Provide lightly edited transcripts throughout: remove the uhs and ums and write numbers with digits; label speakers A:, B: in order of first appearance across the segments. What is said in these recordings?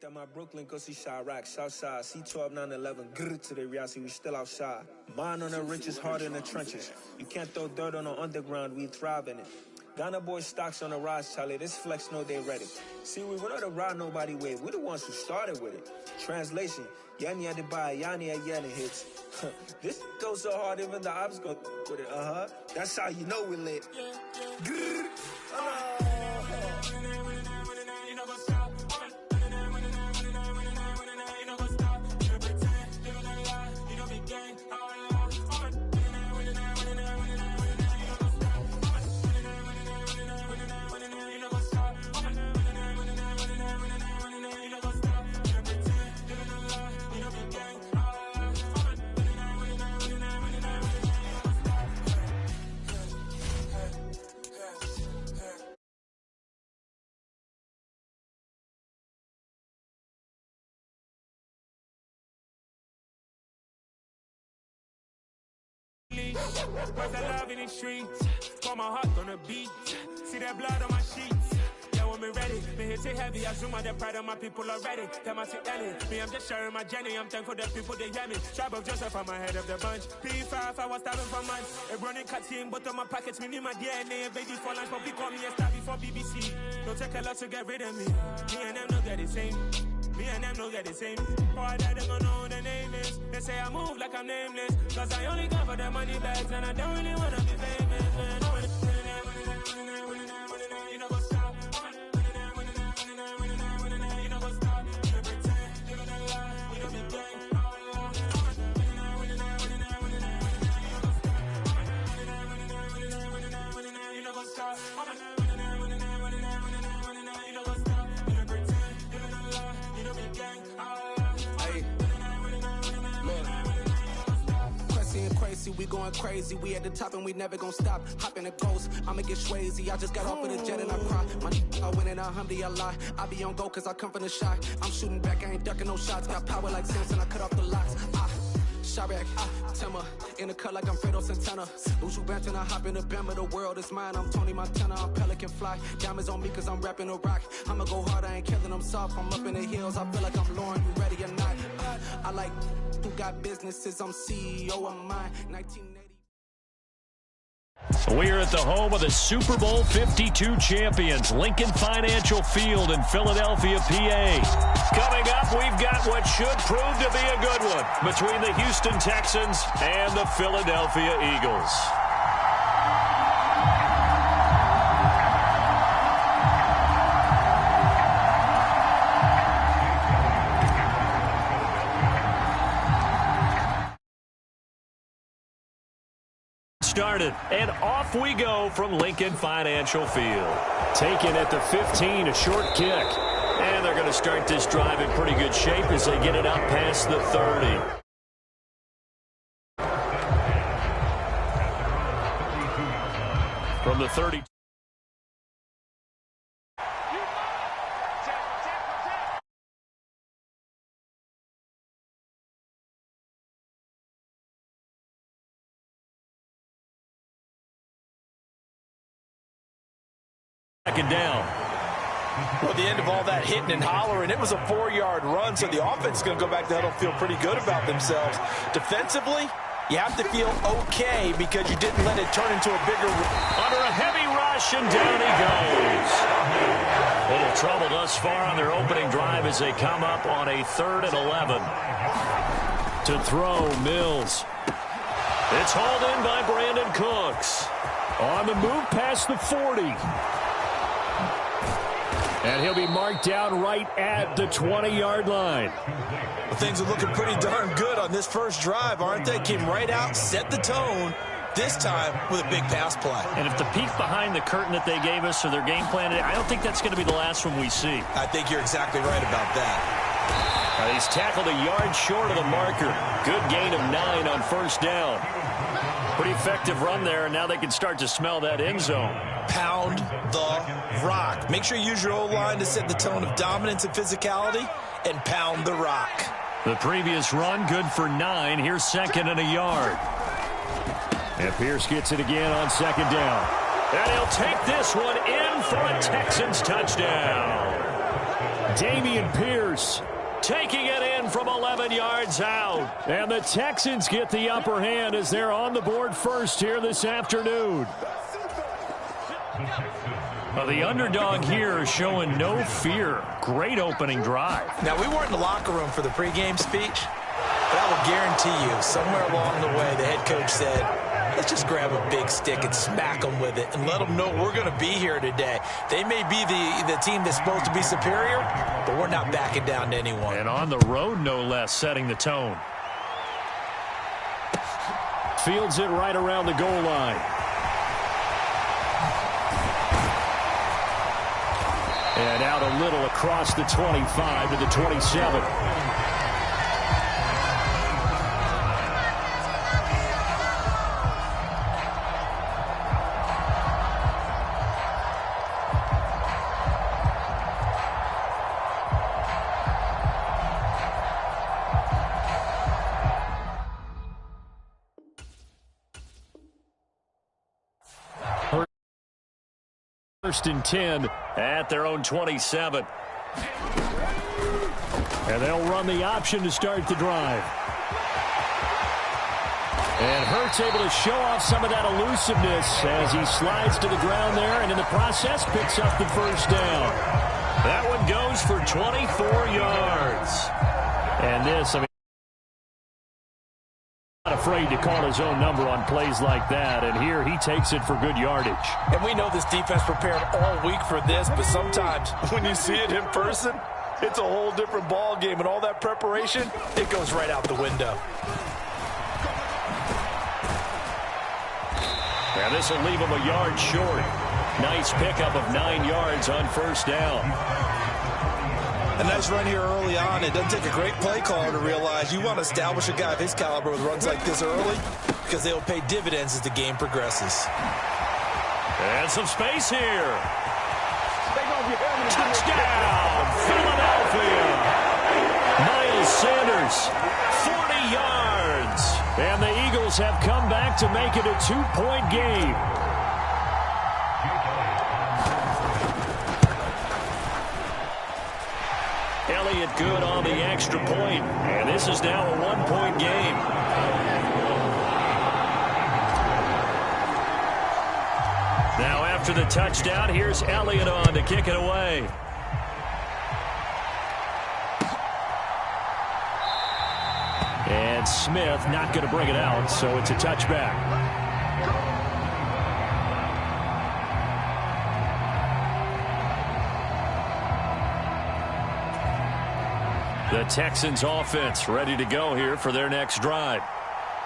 A: That my Brooklyn go see Chirac, Southside, C12, 911, grrr to the reality, we still outside. Mine on the richest, heart in the trenches. You can't throw dirt on the underground, we thrive in it. Ghana boys stocks on the rise, Charlie, this flex know they ready. See, we were not the ride nobody with, we the ones who started with it. Translation, Yanni had to buy, Yanni at Yanni hits. This goes so hard, even the ops go with it, That's how you know we lit. Grrr.
B: Where's the love in the streets? Pour my heart on the beat. See that blood on my sheets. Yeah, when me ready, me hit it heavy. I zoom out the pride of my people already. Tell my sick Ellie, me I'm just sharing my journey. I'm thankful that people they hear me. Tribe of Joseph, I'm ahead of the bunch. P5, I was starving for months. A running cuts in, but on my pockets, me need my DNA. And baby for lunch, but we call me a star before BBC. Don't take a lot to get rid of me. Me and them don't get the same. Me and them don't get the same. Boy, that they gonna know who the name is. They say I move like I'm nameless. Cause I only come for the money bags. And I don't really wanna be famous, man. You know what's up. You know what's up. You pretend. You gonna lie. You don't be gang. You know what's up.
C: Crazy, we going crazy. We at the top and we never gonna stop. Hop in a ghost, I'ma get swayzy. I just got off of the jet and I cry. My I win in a alhamdulillah. I be on go cause I come from the shot. I'm shooting back, I ain't ducking no shots. Got power like Samson, I cut off the locks. Chirac, Timmer, in the cut like I'm Fredo Santana. Usual Banton, I hop in the Bama, the world is mine. I'm Tony Montana, I'm Pelican Fly. Diamonds on me cause I'm rapping a rock. I'ma go hard, I ain't killing them soft. I'm up in the hills, I feel like I'm Lauren, you ready or not? I like who got businesses, I'm CEO of mine. 1980.
D: We're at the home of the Super Bowl 52 champions, Lincoln Financial Field in Philadelphia, PA. Coming up, we've got what should prove to be a good one between the Houston Texans and the Philadelphia Eagles. Started, and off we go from Lincoln Financial Field. Taken at the 15, a short kick. And they're going to start this drive in pretty good shape as they get it out past the 30. From the 30. Second down.
E: Well, the end of all that hitting and hollering, it was a 4-yard run, so the offense is going to go back to that and feel pretty good about themselves. Defensively, you have to feel okay because you didn't let it turn into a bigger...
D: Under a heavy rush, and down he goes. A little trouble thus far on their opening drive as they come up on a 3rd and 11. To throw, Mills. It's hauled in by Brandon Cooks. On the move past the 40. And he'll be marked down right at the 20-yard line.
E: Well, things are looking pretty darn good on this first drive, aren't they? Came right out, set the tone, this time with a big pass play.
D: And if the peek behind the curtain that they gave us or their game plan, I don't think that's going to be the last one we see.
E: I think you're exactly right about that.
D: He's tackled a yard short of the marker. Good gain of 9 on first down. Pretty effective run there, and now they can start to smell that end zone.
E: Pound the rock. Make sure you use your O-line to set the tone of dominance and physicality, and pound the rock.
D: The previous run, good for 9. Here's 2nd and a yard. And Pierce gets it again on 2nd down. And he'll take this one in for a Texans touchdown. Dameon Pierce taking it in from 11 yards out. And the Texans get the upper hand as they're on the board first here this afternoon. Well, the underdog here is showing no fear. Great opening drive.
E: Now, we weren't in the locker room for the pregame speech, but I will guarantee you somewhere along the way the head coach said, let's just grab a big stick and smack them with it and let them know we're going to be here today. They may be the team that's supposed to be superior, but we're not backing down to anyone.
D: And on the road, no less, setting the tone. Fields it right around the goal line. And out a little across the 25 to the 27. First and 10 at their own 27. And they'll run the option to start the drive. And Hurts able to show off some of that elusiveness as he slides to the ground there, and in the process picks up the first down. That one goes for 24 yards. And this, I mean, not afraid to call his own number on plays like that, and here he takes it for good yardage.
E: And we know this defense prepared all week for this, but sometimes when you see it in person, it's a whole different ball game, and all that preparation, it goes right out the window.
D: And this will leave him a yard short. Nice pickup of 9 yards on first down.
E: A nice run here early on. It doesn't take a great play caller to realize you want to establish a guy of his caliber with runs like this early because they will pay dividends as the game progresses.
D: And some space here. Touchdown, Philadelphia. Miles Sanders, 40 yards. And the Eagles have come back to make it a 2-point game. Elliott good on the extra point, and this is now a 1-point game. Now after the touchdown, here's Elliott on to kick it away. And Smith not going to bring it out, so it's a touchback. The Texans offense ready to go here for their next drive.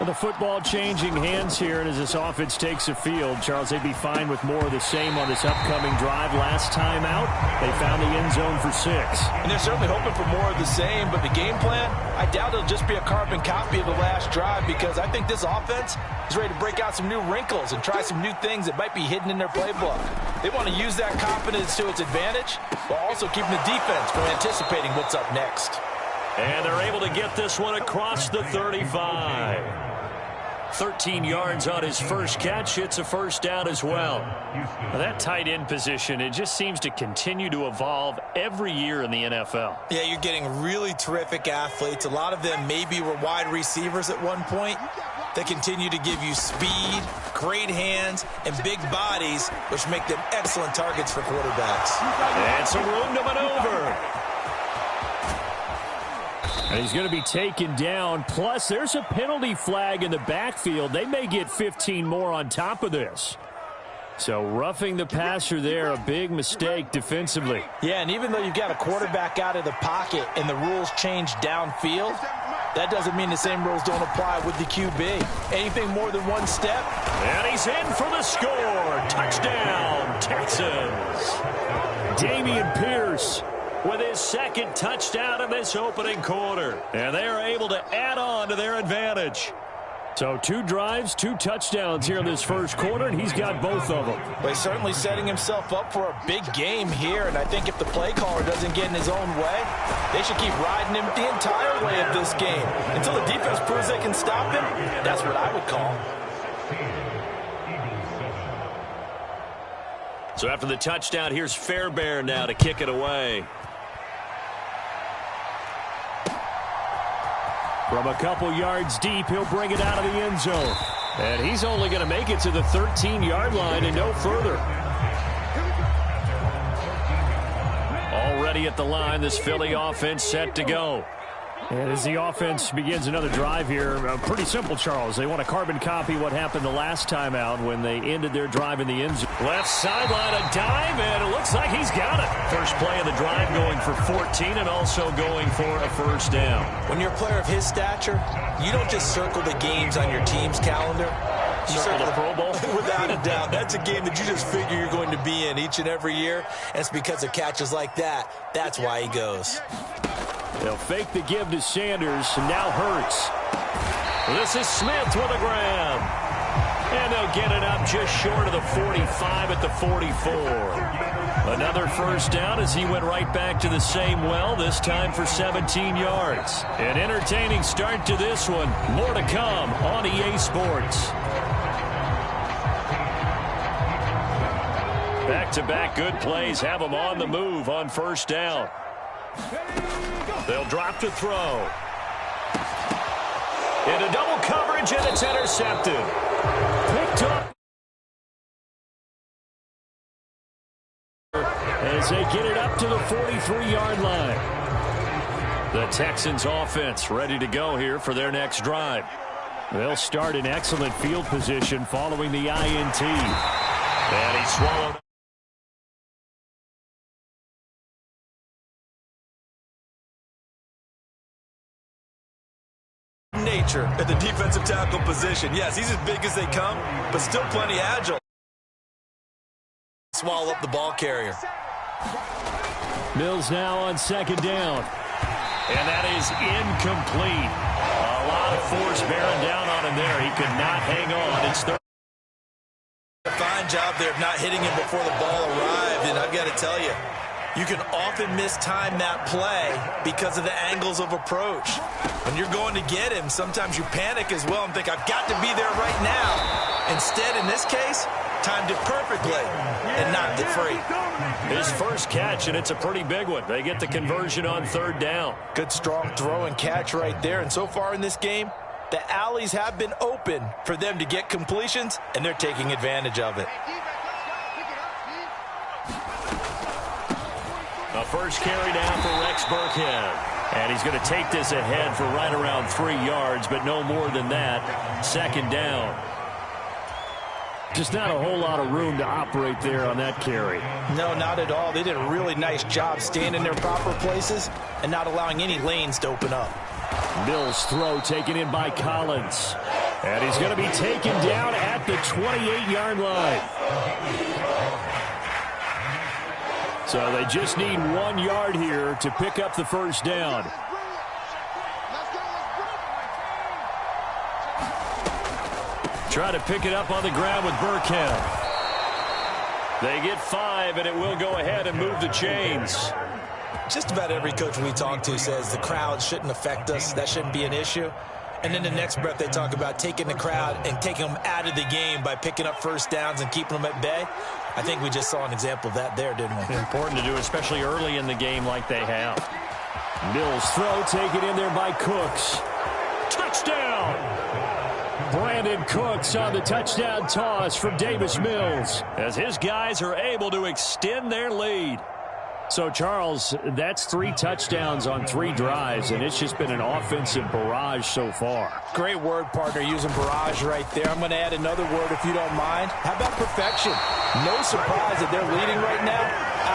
D: Well, the football changing hands here, and as this offense takes the field, Charles, they'd be fine with more of the same on this upcoming drive. Last time out, they found the end zone for 6.
E: And they're certainly hoping for more of the same, but the game plan, I doubt it'll just be a carbon copy of the last drive because I think this offense is ready to break out some new wrinkles and try some new things that might be hidden in their playbook. They want to use that confidence to its advantage while also keeping the defense from anticipating what's up next.
D: And they're able to get this one across the 35. 13 yards on his first catch. It's a first down as well. Now that tight end position, it just seems to continue to evolve every year in the NFL.
E: Yeah, you're getting really terrific athletes. A lot of them maybe were wide receivers at one point. They continue to give you speed, great hands, and big bodies, which make them excellent targets for quarterbacks.
D: And some room to maneuver. And he's going to be taken down. Plus, there's a penalty flag in the backfield. They may get 15 more on top of this. So roughing the passer there, a big mistake defensively.
E: Yeah, and even though you've got a quarterback out of the pocket and the rules change downfield, that doesn't mean the same rules don't apply with the QB. Anything more than one step.
D: And he's in for the score. Touchdown, Texans. Dameon Pierce with his second touchdown in this opening quarter. And they are able to add on to their advantage. So 2 drives, 2 touchdowns here in this first quarter, and he's got both of them.
E: Well, he's certainly setting himself up for a big game here, and I think if the play caller doesn't get in his own way, they should keep riding him the entire way of this game. Until the defense proves they can stop him, that's what I would call. So
D: after the touchdown, here's Fairbairn now to kick it away. From a couple yards deep, he'll bring it out of the end zone. And he's only going to make it to the 13-yard line and no further. Already at the line, this Philly offense set to go. And as the offense begins another drive here, pretty simple, Charles. They want to carbon copy what happened the last time out when they ended their drive in the end zone. Left sideline, a dive, and it looks like he's got it. First play of the drive going for 14 and also going for a first down.
E: When you're a player of his stature, you don't just circle the games on your team's calendar. You
D: circle the Pro Bowl?
E: Without a doubt. That's a game that you just figure you're going to be in each and every year. And it's because of catches like that. That's why he goes.
D: They'll fake the give to Sanders, and now Hurts. This is Smith with a grab. And they'll get it up just short of the 45 at the 44. Another first down as he went right back to the same well, this time for 17 yards. An entertaining start to this one. More to come on EA Sports. Back-to-back good plays have them on the move on first down. They'll drop to throw. Into double coverage, and it's intercepted. Picked up. As they get it up to the 43-yard line. The Texans offense ready to go here for their next drive. They'll start in excellent field position following the INT. And he swallowed.
E: Nature at the defensive tackle position. Yes, he's as big as they come, but still plenty agile. Swallow up the ball carrier.
D: Mills now on second down. And that is incomplete. A lot of force bearing down on him there. He could not hang on. It's third.
E: A fine job there of not hitting him before the ball arrived, and I've got to tell you, you can often mistime that play because of the angles of approach. When you're going to get him, sometimes you panic as well and think, I've got to be there right now. Instead, in this case, timed it perfectly and knocked it free.
D: His first catch, and it's a pretty big one. They get the conversion on third down.
E: Good, strong throw and catch right there. And so far in this game, the alleys have been open for them to get completions, and they're taking advantage of it.
D: A first carry down for Rex Burkhead. And he's going to take this ahead for right around 3 yards, but no more than that. Second down. Just not a whole lot of room to operate there on that carry.
E: No, not at all. They did a really nice job staying in their proper places and not allowing any lanes to open up.
D: Mills' throw taken in by Collins. And he's going to be taken down at the 28-yard line. So they just need 1 yard here to pick up the first down. Try to pick it up on the ground with Burkhead. They get 5, and it will go ahead and move the chains.
E: Just about every coach we talk to says the crowd shouldn't affect us. That shouldn't be an issue. And then the next breath they talk about taking the crowd and taking them out of the game by picking up first downs and keeping them at bay. I think we just saw an example of that there, didn't we?
D: Important to do, especially early in the game like they have. Mills' throw taken in there by Cooks. Touchdown! Brandon Cooks on the touchdown toss from Davis Mills as his guys are able to extend their lead. So, Charles, that's 3 touchdowns on 3 drives, and it's just been an offensive barrage so far.
E: Great word, partner, using barrage right there. I'm going to add another word if you don't mind. How about perfection? No surprise that they're leading right now.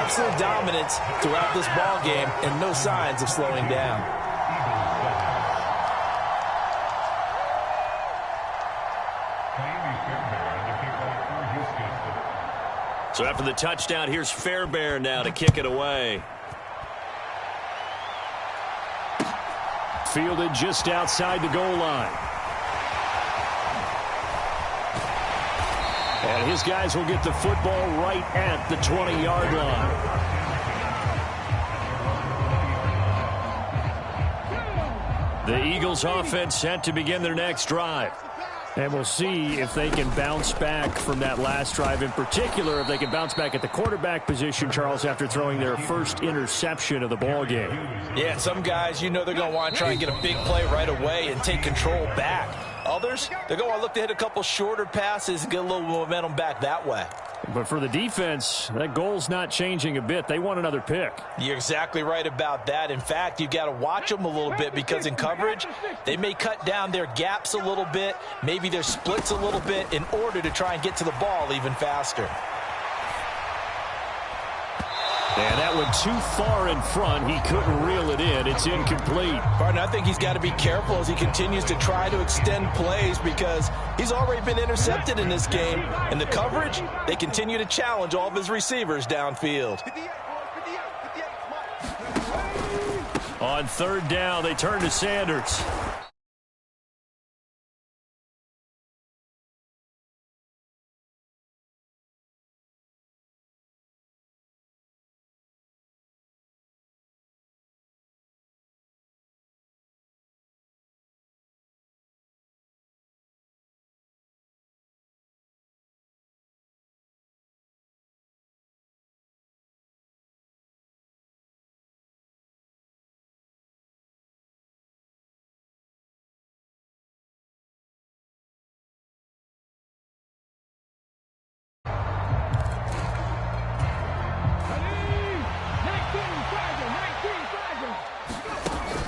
E: Absolute dominance throughout this ball game and no signs of slowing down.
D: So after the touchdown, here's Fairbairn now to kick it away. Fielded just outside the goal line. And his guys will get the football right at the 20-yard line. The Eagles offense set to begin their next drive. And we'll see if they can bounce back from that last drive, in particular, if they can bounce back at the quarterback position, Charles, after throwing their first interception of the ball game.
E: Yeah, some guys, they're going to want to try and get a big play right away and take control back. Others, they're going to look to hit a couple shorter passes and get a little momentum back that way.
D: But for the defense, that goal's not changing a bit. They want another pick.
E: You're exactly right about that. In fact, you've got to watch them a little bit because in coverage, they may cut down their gaps a little bit, maybe their splits a little bit in order to try and get to the ball even faster.
D: And that one too far in front. He couldn't reel it in. It's incomplete.
E: Partner, I think he's got to be careful as he continues to try to extend plays because he's already been intercepted in this game. And the coverage, they continue to challenge all of his receivers downfield.
D: On third down, they turn to Sanders.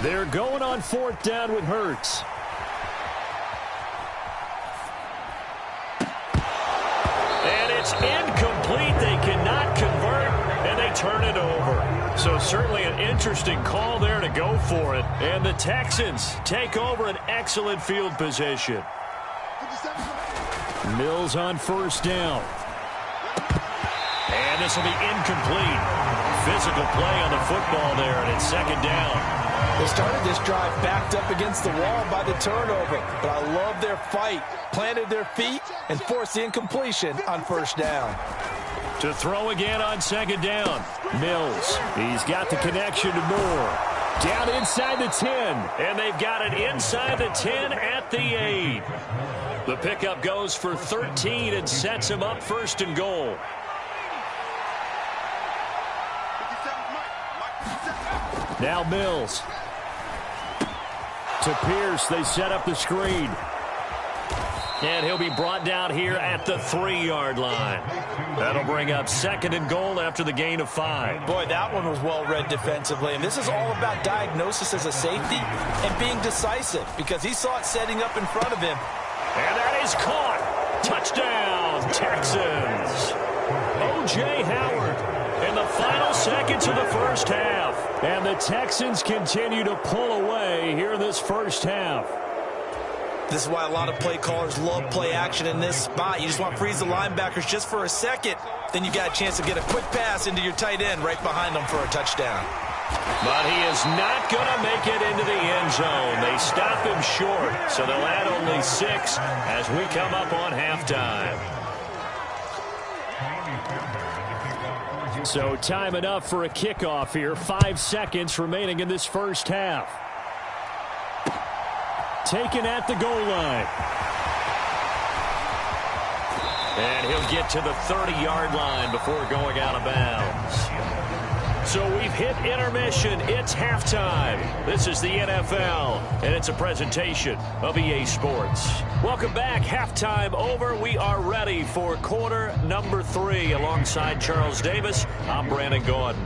D: They're going on fourth down with Hurts. And it's incomplete. They cannot convert, and they turn it over. So certainly an interesting call there to go for it. And the Texans take over an excellent field position. Mills on first down. And this will be incomplete. Physical play on the football there, and it's second down.
E: They started this drive backed up against the wall by the turnover, but I love their fight. Planted their feet and forced the incompletion on first down.
D: To throw again on second down. Mills, he's got the connection to Moore. Down inside the 10, and they've got it inside the 10 at the 8. The pickup goes for 13 and sets him up first and goal. Now Mills. To Pierce, they set up the screen. And he'll be brought down here at the 3-yard line. That'll bring up second and goal after the gain of 5.
E: Boy, that one was well read defensively. And this is all about diagnosis as a safety and being decisive because he saw it setting up in front of him.
D: And that is caught. Touchdown, Texans. O.J. Howard in the final seconds of the first half. And the Texans continue to pull away here in this first half.
E: This is why a lot of play callers love play action in this spot. You just want to freeze the linebackers just for a second. Then you got a chance to get a quick pass into your tight end right behind them for a touchdown.
D: But he is not going to make it into the end zone. They stop him short, so they'll add only 6 as we come up on halftime. So time enough for a kickoff here. 5 seconds remaining in this first half. Taken at the goal line. And he'll get to the 30-yard line before going out of bounds. So we've hit intermission. It's halftime. This is the NFL, and it's a presentation of EA Sports. Welcome back. Halftime over. We are ready for quarter number 3. Alongside Charles Davis, I'm Brandon Gordon.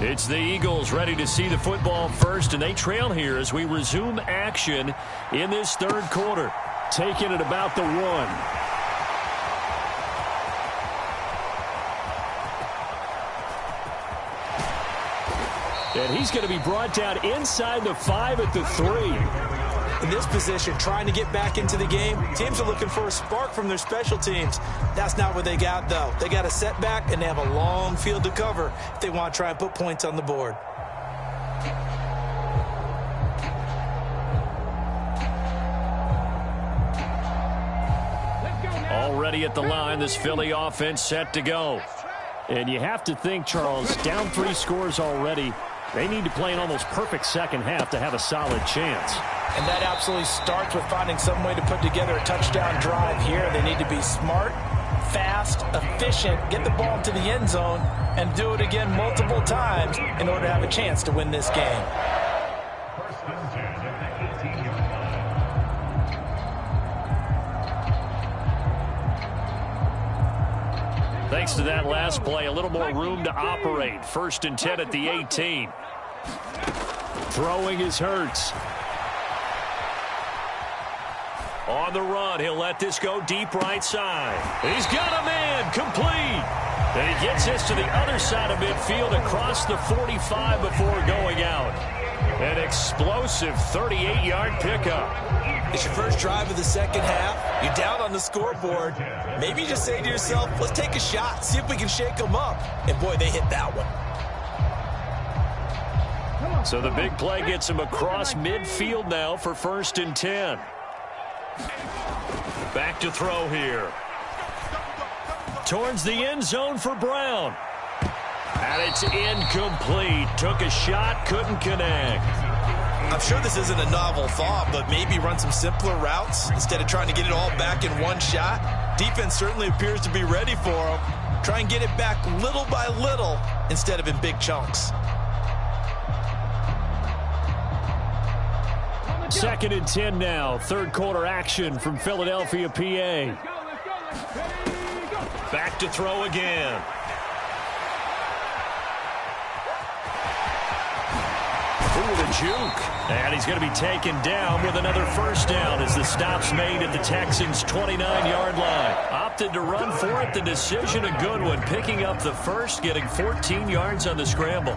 D: It's the Eagles ready to see the football first, and they trail here as we resume action in this third quarter. Taking it about the 1. And he's going to be brought down inside the 5 at the 3.
E: In this position, trying to get back into the game, teams are looking for a spark from their special teams. That's not what they got, though. They got a setback, and they have a long field to cover if they want to try and put points on the board.
D: Already at the line, this Philly offense set to go. And you have to think, Charles, down 3 scores already. They need to play an almost perfect second half to have a solid chance.
E: And that absolutely starts with finding some way to put together a touchdown drive here. They need to be smart, fast, efficient, get the ball into the end zone, and do it again multiple times in order to have a chance to win this game.
D: Thanks to that last play, a little more room to operate. 1st and 10 at the 18. Throwing is Hurts. On the run, he'll let this go deep right side. He's got a man, complete. And he gets this to the other side of midfield across the 45 before going out. An explosive 38-yard pickup.
E: It's your first drive of the second half. You're down on the scoreboard. Maybe you just say to yourself, let's take a shot, see if we can shake them up. And boy, they hit that one.
D: So the big play gets him across midfield now for 1st and 10. Back to throw here. Towards the end zone for Brown. And it's incomplete. Took a shot, couldn't connect.
E: I'm sure this isn't a novel thought, but maybe run some simpler routes instead of trying to get it all back in one shot. Defense certainly appears to be ready for him. Try and get it back little by little instead of in big chunks.
D: 2nd and 10 now. 3rd quarter action from Philadelphia, PA. Back to throw again. Ooh, the juke. And he's going to be taken down with another 1st down as the stop's made at the Texans' 29-yard line. Opted to run for it. The decision a good one. Picking up the 1st, getting 14 yards on the scramble.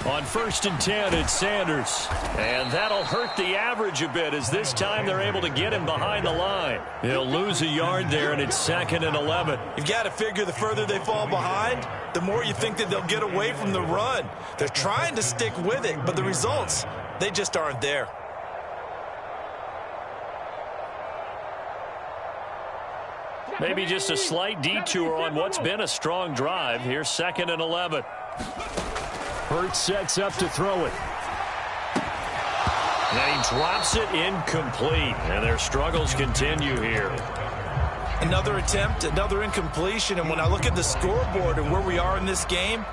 D: On 1st and 10, it's Sanders. And that'll hurt the average a bit as this time they're able to get him behind the line. He'll lose a yard there, and it's 2nd and 11.
E: You've got to figure the further they fall behind, the more you think that they'll get away from the run. They're trying to stick with it, but the results, they just aren't there.
D: Maybe just a slight detour on what's been a strong drive. Here's 2nd and 11. Hurts sets up to throw it. And he drops it incomplete. And their struggles continue here.
E: Another attempt, another incompletion. And when I look at the scoreboard and where we are in this game,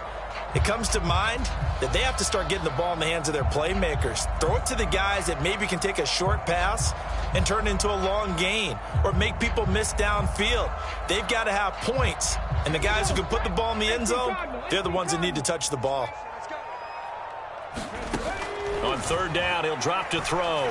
E: it comes to mind that they have to start getting the ball in the hands of their playmakers. Throw it to the guys that maybe can take a short pass and turn it into a long gain or make people miss downfield. They've got to have points. And the guys who can put the ball in the end zone, they're the ones that need to touch the ball.
D: On 3rd down, he'll drop to throw.